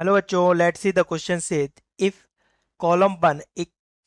Hello बच्चों, let's see the question से if column one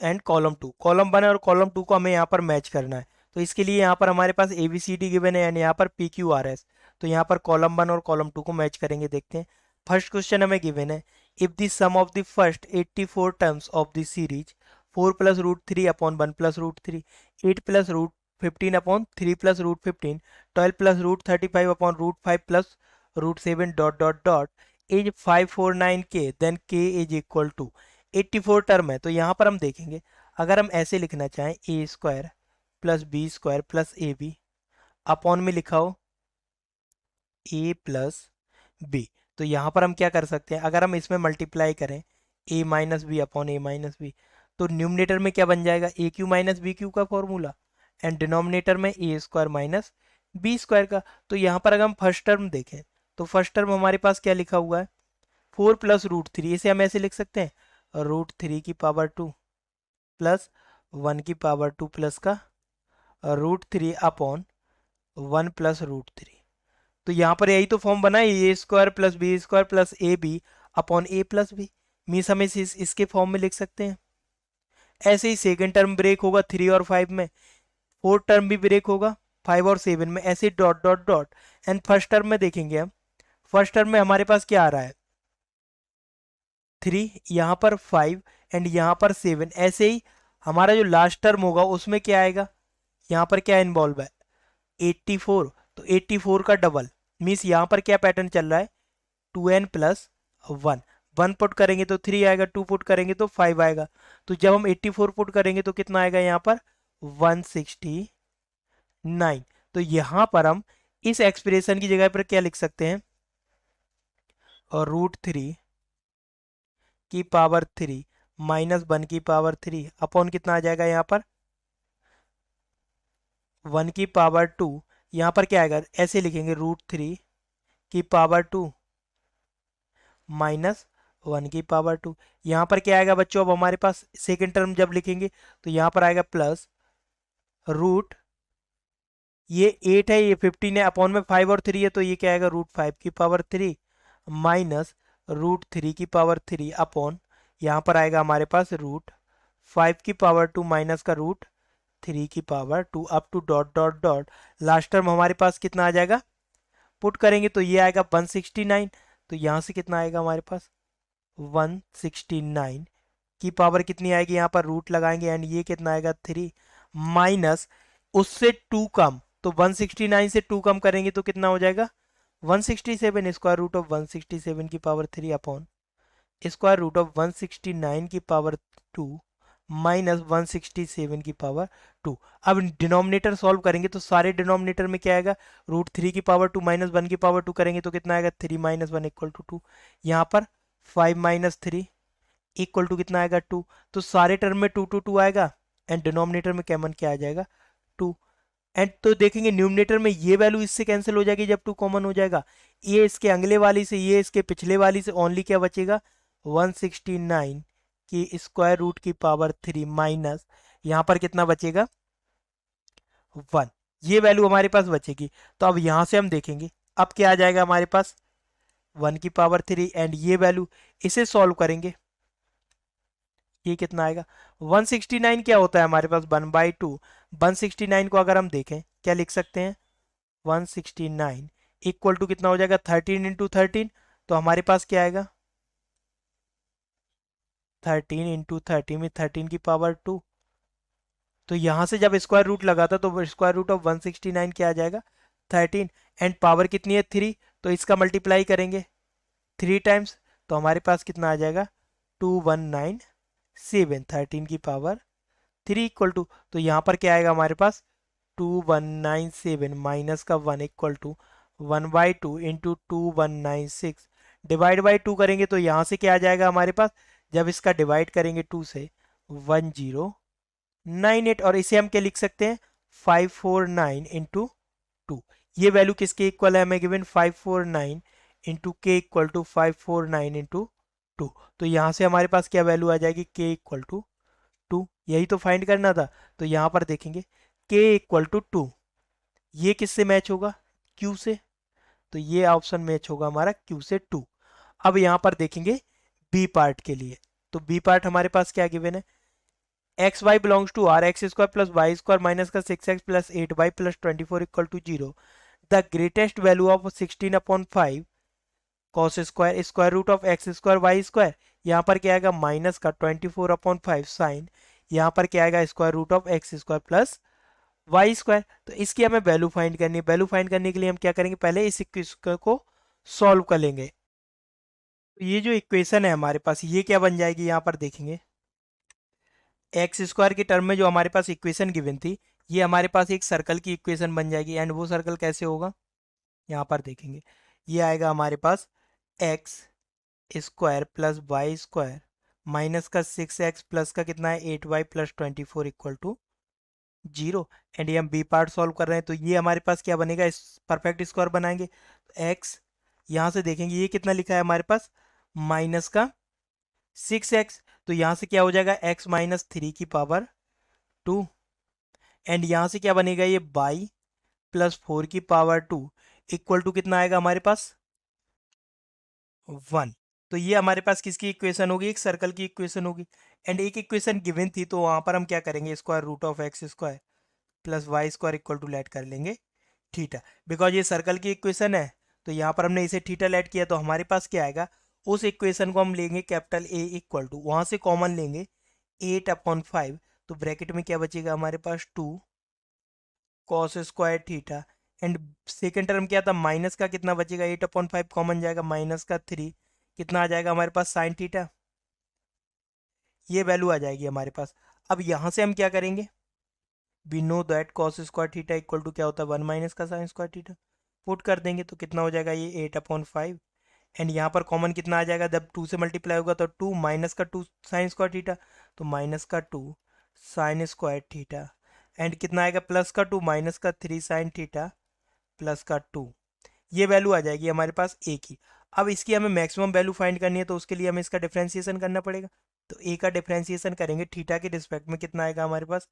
and column one और column two को हमें यहाँ पर मैच करना है। तो इसके लिए यहाँ पर हमारे पास A B C D given है एंड यहाँ पर पी क्यू आर एस। तो यहाँ पर कॉलम वन और कॉलम टू को मैच करेंगे। देखते हैं। फर्स्ट क्वेश्चन हमें गिवन है, if the sum of the first 84 terms of the series 4 plus root three upon 1 plus root three, 8 plus root 15 upon 3 plus root 15, 12 plus root 35 upon root 5 plus root 7 dot dot dot is 549 के, then के is equal to 84 term है। तो यहाँ पर हम देखेंगे, अगर हम ऐसे लिखना चाहें A square plus B square plus A B upon में लिखा हो ए प्लस बी, तो यहाँ पर हम क्या कर सकते हैं, अगर हम इसमें मल्टीप्लाई करें ए माइनस बी अपॉन ए माइनस बी, तो न्यूमिनेटर में क्या बन जाएगा, ए क्यू माइनस बी क्यू का फॉर्मूला, एंड डिनोमिनेटर में ए स्क्वायर माइनस बी स्क्वायर का। तो यहाँ पर अगर हम फर्स्ट टर्म देखें, तो फर्स्ट टर्म हमारे पास क्या लिखा हुआ है, 4 प्लस रूट थ्री, इसे हम ऐसे लिख सकते हैं रूट थ्री की पावर 2 प्लस 1 की पावर 2 प्लस का root three upon 1 plus root three. तो यहाँ पर यही तो फॉर्म बना है, A square plus B square plus A B upon A plus B. Means हम इसके फॉर्म में लिख सकते हैं। ऐसे ही सेकेंड टर्म ब्रेक होगा 3 और 5 में, फोर्थ टर्म भी ब्रेक होगा 5 और 7 में, ऐसे dot dot dot. And first term में देखेंगे हम, फर्स्ट टर्म में हमारे पास क्या आ रहा है, 3, यहाँ पर 5 एंड यहाँ पर 7। ऐसे ही हमारा जो लास्ट टर्म होगा उसमें क्या आएगा, यहाँ पर क्या इन्वॉल्व है, 84। तो 84 का डबल, मीन्स यहाँ पर क्या पैटर्न चल रहा है, 2n plus one. One put करेंगे तो 3 आएगा, 2 पुट करेंगे तो 5 आएगा। तो जब हम 84 पुट करेंगे तो कितना आएगा यहाँ पर, 169। तो यहाँ पर हम इस एक्सप्रेशन की जगह पर क्या लिख सकते हैं, और रूट थ्री की पावर 3 माइनस 1 की पावर 3 अपॉन कितना आ जाएगा यहाँ पर 1 की पावर 2। यहाँ पर क्या आएगा, ऐसे लिखेंगे रूट थ्री की पावर 2 माइनस 1 की पावर 2। यहाँ पर क्या आएगा बच्चों, अब हमारे पास सेकेंड टर्म जब लिखेंगे तो यहाँ पर आएगा प्लस रूट, ये 8 है ये 15 है, अपॉन में 5 और 3 है, तो ये क्या आएगा रूट 5 की पावर 3 माइनस रूट 3 की पावर 3 अपॉन, यहाँ पर आएगा हमारे पास रूट 5 की पावर 2 माइनस का रूट 3 की power 2 up to dot dot dot. Last term हमारे पास कितना आ जाएगा, पुट करेंगे तो ये आएगा 169। तो यहाँ से कितना आएगा हमारे पास 169 की पावर कितनी आएगी, यहाँ पर रूट लगाएंगे एंड ये कितना आएगा 3 माइनस उससे 2 कम, तो 169 से 2 कम करेंगे तो कितना हो जाएगा 167, स्क्वायर रूट ऑफ 167 की power 3 upon square root of 169 की पावर 2 माइनस 167 की पावर 2। अब डिनोमिनेटर सॉल्व करेंगे तो सारे डिनोमिनेटर में क्या आएगा, रूट थ्री की पावर 2 माइनस 1 की पावर 2 करेंगे तो कितना आएगा 3 माइनस 1 इक्वल टू 2। यहाँ पर 5 माइनस 3 इक्वल टू कितना आएगा 2। तो सारे टर्म में 2 2 2 आएगा एंड डिनोमिनेटर में कॉमन क्या आ जाएगा 2। एंड तो देखेंगे न्यूमिनेटर में ये वैल्यू इससे कैंसिल हो जाएगी जब 2 कॉमन हो जाएगा, ये इसके अगले वाली से ये इसके पिछले वाली से ओनली क्या बचेगा 169 की स्क्वायर रूट की पावर 3 माइनस यहाँ पर कितना बचेगा 1, ये वैल्यू हमारे पास बचेगी। तो अब यहाँ से हम देखेंगे अब क्या आ जाएगा हमारे पास 1 की पावर 3 एंड ये वैल्यू, इसे सॉल्व करेंगे ये कितना आएगा 169 क्या होता है हमारे पास 1/2। 169 को अगर हम देखें क्या लिख सकते हैं 169 इक्वल टू कितना हो जाएगा 13 इंटू 13। तो हमारे पास क्या आएगा 13 इंटू 13 में 13 की पावर 2। तो यहाँ से जब स्क्वायर रूट लगाता तो स्क्वायर रूट ऑफ 169 क्या आ जाएगा 13, एंड पावर कितनी है 3, तो इसका मल्टीप्लाई करेंगे 3 टाइम्स, तो हमारे पास कितना आ जाएगा 2197, 13 की पावर 3 इक्वल टू, तो यहाँ पर क्या आएगा हमारे पास 2197 माइनस का 1 equal to 1/2 into 2196 divide by 2 करेंगे तो यहाँ से क्या आ जाएगा हमारे पास, जब इसका डिवाइड करेंगे 2 से 1098, और इसे हम क्या लिख सकते हैं 549 इंटू 2। ये वैल्यू किसके इक्वल है हमें गिवन 549 इंटू के इक्वल टू 549 इंटू 2। तो यहाँ से हमारे पास क्या वैल्यू आ जाएगी के इक्वल टू 2, यही तो फाइंड करना था। तो यहाँ पर देखेंगे के इक्वल टू 2, ये किससे मैच होगा क्यू से, तो ये ऑप्शन मैच होगा हमारा क्यू से 2। अब यहाँ पर देखेंगे बी पार्ट के लिए। तो बी पार्ट हमारे पास क्या गिवन है, x y belongs to R x square plus y square minus का 6x प्लस 8y प्लस 24 equal to 0। The greatest value of 16/5 cos square square root of x square y square, यहाँ पर क्या आएगा माइनस का 24/5 साइन, यहाँ पर क्या आएगा square root of x square plus y square. तो इसकी हमें वैल्यू फाइंड करनी है। वैल्यू फाइंड करने के लिए हम क्या करेंगे, पहले इस इक्वेशन को सॉल्व कर लेंगे। तो ये जो इक्वेशन है हमारे पास, ये क्या बन जाएगी, यहाँ पर देखेंगे एक्स स्क्वायर के टर्म में जो हमारे पास इक्वेशन गिवन थी, ये हमारे पास एक सर्कल की इक्वेशन बन जाएगी। एंड वो सर्कल कैसे होगा, यहाँ पर देखेंगे ये आएगा हमारे पास x square plus y square minus का 6x प्लस का कितना है 8y प्लस 24 इक्वल टू 0। एंड ये हम बी पार्ट सॉल्व कर रहे हैं, तो ये हमारे पास क्या बनेगा, इस परफेक्ट स्क्वायर बनाएंगे। एक्स यहाँ से देखेंगे ये कितना लिखा है हमारे पास माइनस का 6x, तो यहाँ से क्या हो जाएगा x माइनस 3 की पावर 2। एंड यहाँ से क्या बनेगा ये y प्लस 4 की पावर 2 इक्वल टू कितना आएगा हमारे पास 1। तो ये हमारे पास किसकी इक्वेशन होगी, एक सर्कल की इक्वेशन होगी। एंड एक इक्वेशन गिवन थी, तो वहां पर हम क्या करेंगे square root of x square plus y square equal to let कर लेंगे थीटा। बिकॉज ये सर्कल की इक्वेशन है, तो यहाँ पर हमने इसे थीटा लेट किया, तो हमारे पास क्या आएगा, उस इक्वेशन को हम लेंगे कैपिटल ए इक्वल टू, वहां से कॉमन लेंगे 8/5। तो ब्रैकेट में क्या बचेगा हमारे पास 2 cos square theta. And second term क्या था, माइनस का कितना बचेगा 8/5 कॉमन जाएगा माइनस का 3, कितना आ जाएगा हमारे पास साइन थीटा, ये वैल्यू आ जाएगी हमारे पास। अब यहाँ से हम क्या करेंगे, we know that cos square theta equal to क्या होता है 1 माइनस का साइन स्क्वायर थीटा, पुट कर देंगे तो कितना हो जाएगा ये 8/5। एंड यहाँ पर कॉमन कितना आ जाएगा, जब 2 से मल्टीप्लाई होगा तो 2 माइनस का 2 साइन स्क्वायर थीटा, तो माइनस का 2 साइन स्क्वायर थीटा। एंड कितना आएगा प्लस का 2 माइनस का 3 साइन थीटा प्लस का 2, ये वैल्यू आ जाएगी हमारे पास ए की। अब इसकी हमें मैक्सिमम वैल्यू फाइंड करनी है, तो उसके लिए हमें इसका डिफ्रेंशिएशन करना पड़ेगा। तो ए का डिफ्रेंशिएशन करेंगे थीटा के रिस्पेक्ट में, कितना आएगा हमारे पास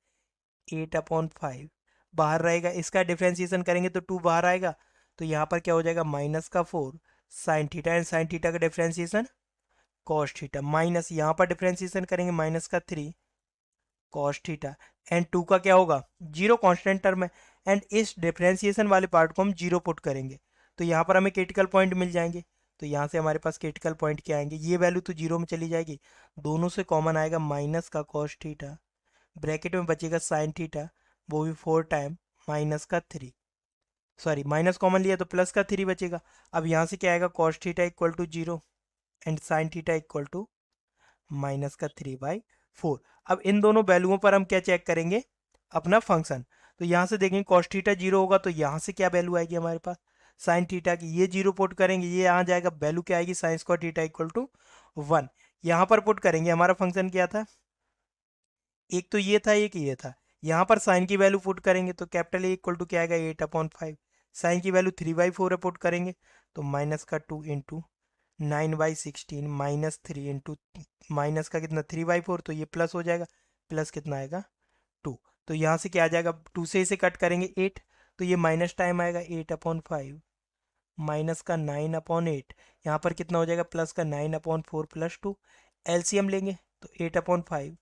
8/5 बाहर रहेगा, इसका डिफ्रेंशिएशन करेंगे तो 2 बाहर आएगा, तो यहाँ पर क्या हो जाएगा माइनस का 4 sine theta. And sine theta का डिफ्रेंशिएशन कॉस थीटा, माइनस यहाँ पर डिफ्रेंशिएशन करेंगे माइनस का 3 कॉस थीटा। एंड 2 का क्या होगा 0, कांस्टेंट टर्म है। एंड इस डिफरेंशिएशन वाले पार्ट को हम 0 पुट करेंगे, तो यहाँ पर हमें क्रिटिकल पॉइंट मिल जाएंगे। तो यहाँ से हमारे पास क्रिटिकल पॉइंट क्या आएंगे, ये वैल्यू तो 0 में चली जाएगी, दोनों से कॉमन आएगा माइनस का कॉस थीटा, ब्रैकेट में बचेगा साइन थीटा, वो भी 4 टाइम माइनस का 3, सॉरी माइनस कॉमन लिया तो प्लस का 3 बचेगा। अब यहाँ से क्या आएगा cos theta equal to 0 and sine theta equal to minus का 3/4। अब इन दोनों वैल्यूओं पर हम क्या चेक करेंगे, अपना फंक्शन। तो यहाँ से देखेंगे कॉस थीटा 0 होगा, तो यहाँ से क्या वैल्यू आएगी हमारे पास साइन थीटा की, ये 0 पुट करेंगे, ये यहाँ जाएगा, वैल्यू क्या आएगी sine square theta equal to 1। यहाँ पर पुट करेंगे, हमारा फंक्शन क्या था, एक तो ये था एक ये था, यहाँ पर साइन की वैल्यू पुट करेंगे तो कैपिटल ए इक्वल टू क्या आएगा 8/5, साइन की वैल्यू 3/4 पुट करेंगे तो माइनस का 2 इंटू 9/16 माइनस 3 इंटू माइनस का कितना 3/4, तो ये प्लस हो जाएगा, प्लस कितना आएगा 2। तो यहाँ से क्या आ जाएगा 2 से इसे कट करेंगे 8, तो ये माइनस टाइम आएगा 8/5 माइनस का 9/8, यहाँ पर कितना हो जाएगा प्लस का 9/4 प्लस 2, एलसीएम लेंगे तो 8/5,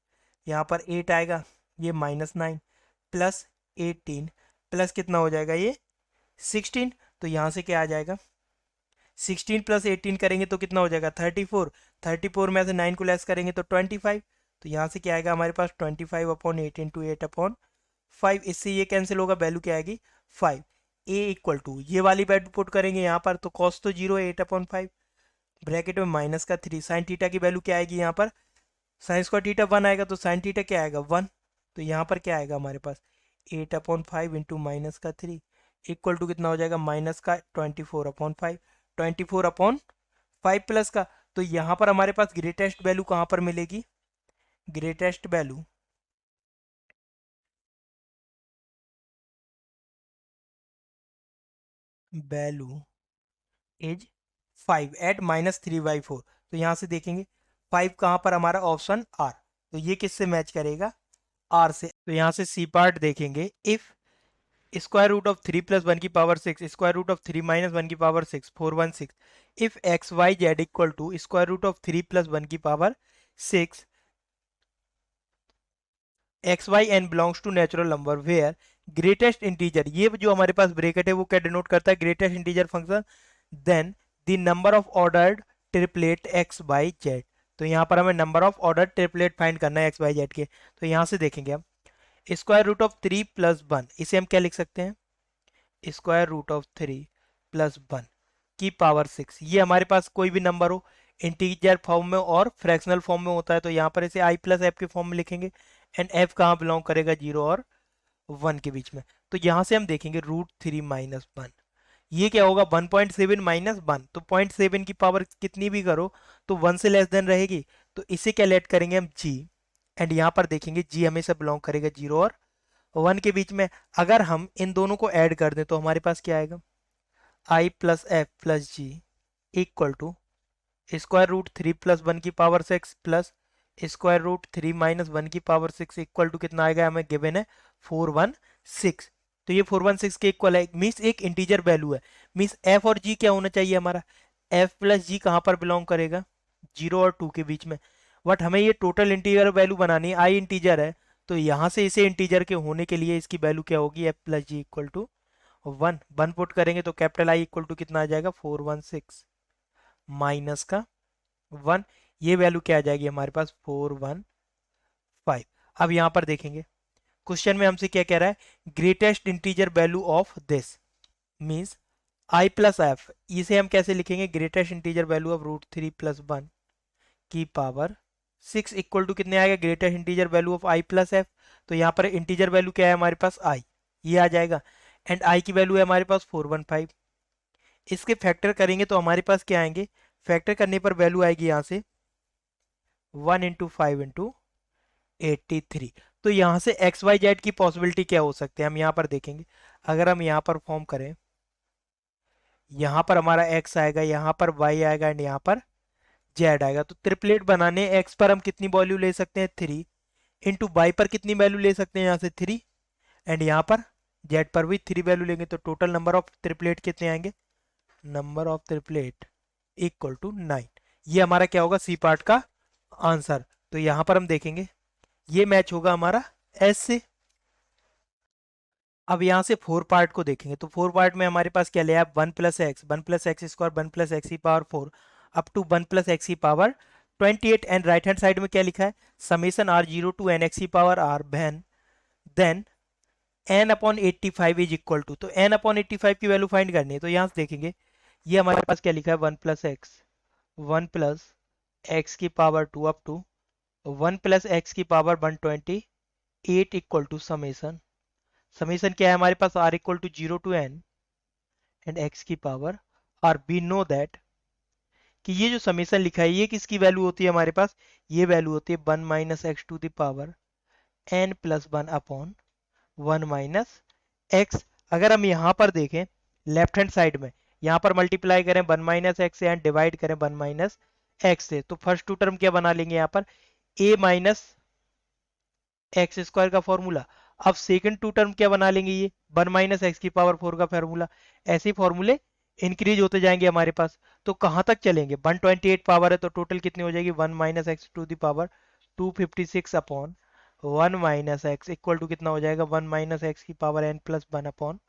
यहाँ पर 8 आएगा, ये -9 प्लस 18 प्लस कितना हो जाएगा ये 16। तो यहाँ से क्या आ जाएगा 16 प्लस 18 करेंगे तो कितना हो जाएगा 34, 34 में से 9 को लेस करेंगे तो 25। तो यहाँ से क्या आएगा हमारे पास 25/8 इंटू 8/5, इससे ये कैंसिल होगा, वैल्यू क्या आएगी 5। ए इक्वल टू ये वाली वैल्यू पुट करेंगे यहाँ पर, तो कॉस तो 0 है 8/5, ब्रैकेट में माइनस का 3, साइन थीटा की वैल्यू क्या आएगी यहाँ पर साइन स्क्वायर थीटा 1 आएगा, तो साइन थीटा क्या आएगा 1। तो यहाँ पर क्या आएगा हमारे पास 8/5 इंटू माइनस का 3 इक्वल टू कितना हो जाएगा माइनस का 24/5, 24/5 प्लस का। तो यहाँ पर हमारे पास ग्रेटेस्ट वैल्यू कहाँ पर मिलेगी, greatest value value is 5 at -3/4। तो यहाँ से देखेंगे 5 कहाँ पर हमारा ऑप्शन आर, तो ये किससे मैच करेगा आर से। तो यहाँ से सी पार्ट देखेंगे, if square root of 3 plus 1 की power 6, square root of 3 minus 1 की power 6, 416। If x y z equal to square root of 3 plus 1 की power 6, x y n belongs to natural number where greatest integer, ये जो हमारे पास bracket है वो क्या denote करता है, greatest integer function, then the number of ordered triplet x y z. तो यहाँ पर हमें number of order triplet find करना है एक्स वाई जेड के। तो यहाँ से देखेंगे हम स्क्वायर रूट ऑफ 3 प्लस 1, इसे हम क्या लिख सकते हैं, स्क्वायर रूट ऑफ 3 प्लस 1 की पावर 6। ये हमारे पास कोई भी नंबर हो, इंटीजर फॉर्म में और फ्रैक्शनल फॉर्म में होता है, तो यहाँ पर इसे आई प्लस एफ के फॉर्म में लिखेंगे। एंड एफ कहाँ बिलोंग करेगा, 0 और 1 के बीच में। तो यहाँ से हम देखेंगे √3 - 1, ये क्या होगा 1.7 माइनस 1। तो 0.7 की पावर कितनी भी करो तो 1 से लेस देन रहेगी, तो इसे क्या लेट करेंगे हम जी। एंड यहाँ पर देखेंगे जी हमेशा बिलोंग करेगा 0 और 1 के बीच में। अगर हम इन दोनों को ऐड कर दें तो हमारे पास क्या आएगा, I plus F plus ji equal to square root 3 plus 1 की power 6 plus square root 3 minus 1 की पावर 6 इक्वल टू कितना आएगा, हमें गिवन है 416। तो ये 416 के इक्वल है, मीन्स एक इंटीजर वैल्यू है। मीन्स एफ और जी क्या होना चाहिए हमारा, एफ प्लस जी कहाँ पर बिलोंग करेगा, 0 और 2 के बीच में। बट हमें ये टोटल इंटीजर वैल्यू बनानी है, आई इंटीजर है, तो यहाँ से इसे इंटीजर के होने के लिए इसकी वैल्यू क्या होगी, f plus ji equal to 1 put करेंगे तो कैपिटल आई इक्वल टू कितना आ जाएगा 416 माइनस का 1, ये वैल्यू क्या आ जाएगी हमारे पास 415। अब यहाँ पर देखेंगे क्वेश्चन में हमसे क्या कह रहा है, greatest integer value of this means I plus F, इसे हम कैसे लिखेंगे, greatest integer value of √3 plus 1 की पावर 6 इक्वल टू कितने आएगा, greatest integer value of I plus F. तो यहाँ पर इंटीजर वैल्यू क्या है हमारे पास आई, ये आ जाएगा। एंड आई की वैल्यू है हमारे पास 415। इसके फैक्टर करेंगे तो हमारे पास क्या आएंगे, फैक्टर करने पर वैल्यू आएगी यहाँ से 1 × 5 × 83। तो यहाँ से एक्स वाई जेड की पॉसिबिलिटी क्या हो सकती है, हम यहाँ पर देखेंगे। अगर हम यहाँ पर फॉर्म करें, यहाँ पर हमारा एक्स आएगा, यहाँ पर वाई आएगा एंड यहाँ पर जेड आएगा। तो ट्रिपलेट बनाने एक्स पर हम कितनी वैल्यू ले सकते हैं 3, इंटू वाई पर कितनी वैल्यू ले सकते हैं यहाँ से 3, एंड यहाँ पर जेड पर भी 3 वैल्यू लेंगे। तो टोटल नंबर ऑफ ट्रिपलेट कितने आएंगे, number of triplet equal to 9। ये हमारा क्या होगा सी पार्ट का आंसर। तो यहां पर हम देखेंगे ये मैच होगा हमारा एस से। अब यहां से 4 पार्ट को देखेंगे तो 4 पार्ट में हमारे पास क्या लिया है, 1 + x 1 + x², 1 + x की पावर 4 अप टू 1 + x की पावर 28। एंड राइट हैंड साइड में क्या लिखा है, समेसन r0 टू nx की power r then n/85 is equal to. तो n/85 की वैल्यू फाइंड करनी है, तो यहां से देखेंगे ये हमारे पास क्या लिखा है, 1 + x की पावर 2 अप टू 1 + x की पावर 128 इक्वल टू समेसन, समेसन क्या है हमारे पास, r equal to 0 to n and x की power r। We know that कि ये जो समेसन लिखा है ये किसकी वैल्यू होती है हमारे पास, ये वैल्यू होती है 1 - x to the power n + 1 upon 1 - x। अगर हम यहाँ पर देखें लेफ्ट हैंड साइड में, यहाँ पर मल्टीप्लाई करें 1 - x से एंड डिवाइड करें 1 - x से, तो फर्स्ट टू टर्म क्या बना लेंगे यहाँ पर, a - x² का फॉर्मूला। अब सेकंड टू टर्म क्या बना लेंगे, ये 1 - x की पावर 4 का फॉर्मूला। ऐसे फॉर्मूले इंक्रीज होते जाएंगे हमारे पास। तो कहाँ तक चलेंगे, 128 पावर है तो टोटल कितनी हो जाएगी, 1 - x to the power 256 upon 1 - x equal to कितना हो जाएगा, 1 - x की पावर n + 1 अपॉन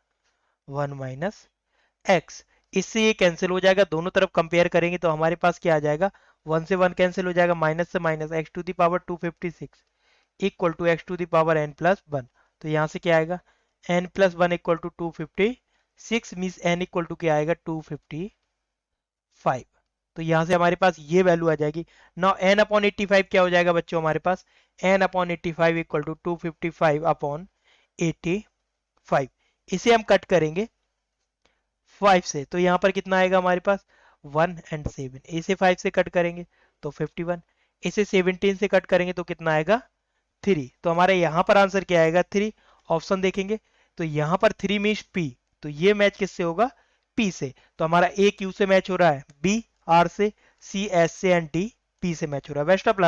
1 - x। इससे ये कैंसिल हो जाएगा, दोनों तरफ कंपेयर करेंगे तो हमारे पास क्या आ जाएगा, 1 से 1 कैंसिल हो जाएगा, माइनस से minus x to the power 256 equal to x to the power n + 1। तो यहाँ से क्या आएगा, n + 1 equal to 256 means n equal to क्या आएगा 255। तो यहाँ से हमारे पास ये वैल्यू आ जाएगी। नाउ n/85 क्या हो जाएगा बच्चों हमारे पास, n/85 इक्वल टू 255 अपॉन 85। इसे हम कट करेंगे 5 से, तो यहाँ पर कितना आएगा हमारे पास 1 एंड 7। इसे 5 से कट करेंगे तो 51, इसे 17 से कट करेंगे तो कितना आएगा 3। तो हमारे यहाँ पर आंसर क्या आएगा 3। ऑप्शन देखेंगे तो यहाँ पर 3 मीन्स P, तो ये मैच किससे होगा, P से। तो हमारा A Q से मैच हो रहा है, B R से, C S से एंड D P से मैच हो रहा है। Best of luck.